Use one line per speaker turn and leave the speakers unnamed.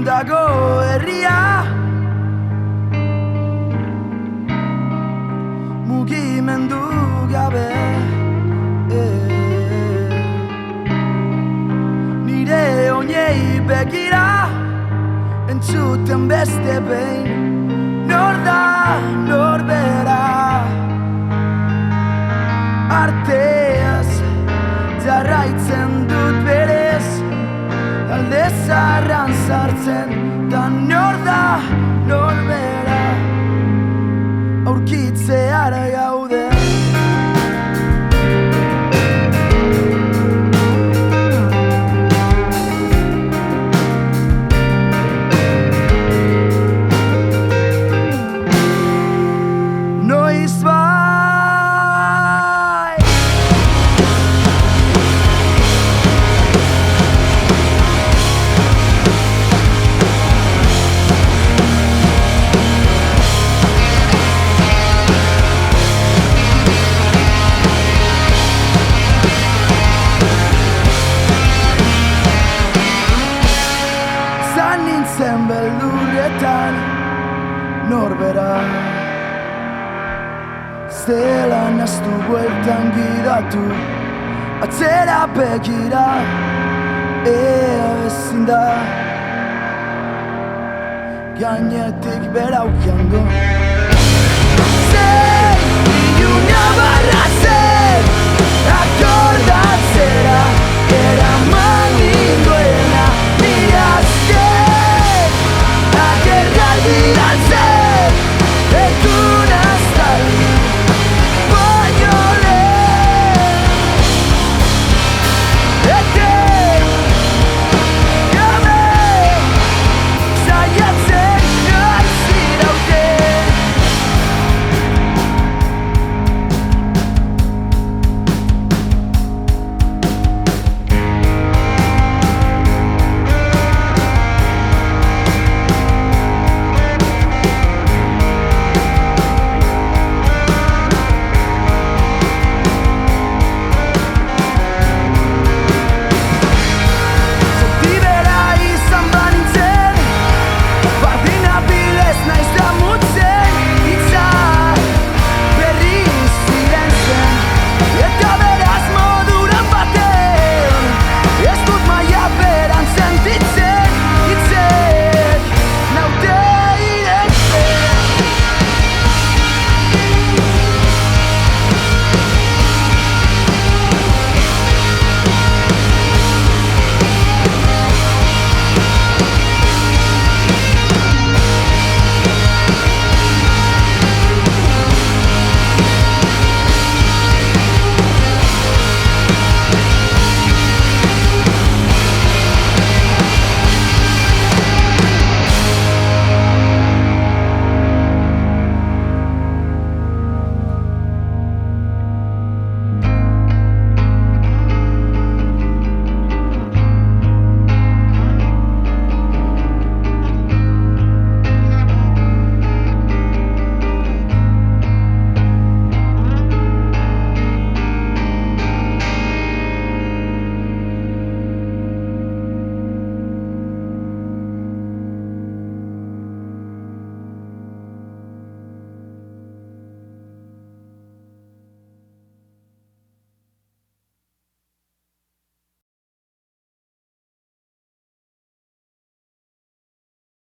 dago herria, mugimendu gabe. Nire oinei begira entzuten beste behin, nor da norbera. Arteaz jarraitzen dut berez, alde zaharran sartzen, da nor da norbera. Aurkitzeara gaude. Noiz bai zan nintzen beldurretan norbera, zelan astu bueltan gidatu, atzera begira, ea ezin da gainetik beraukiango. Zei iluna barra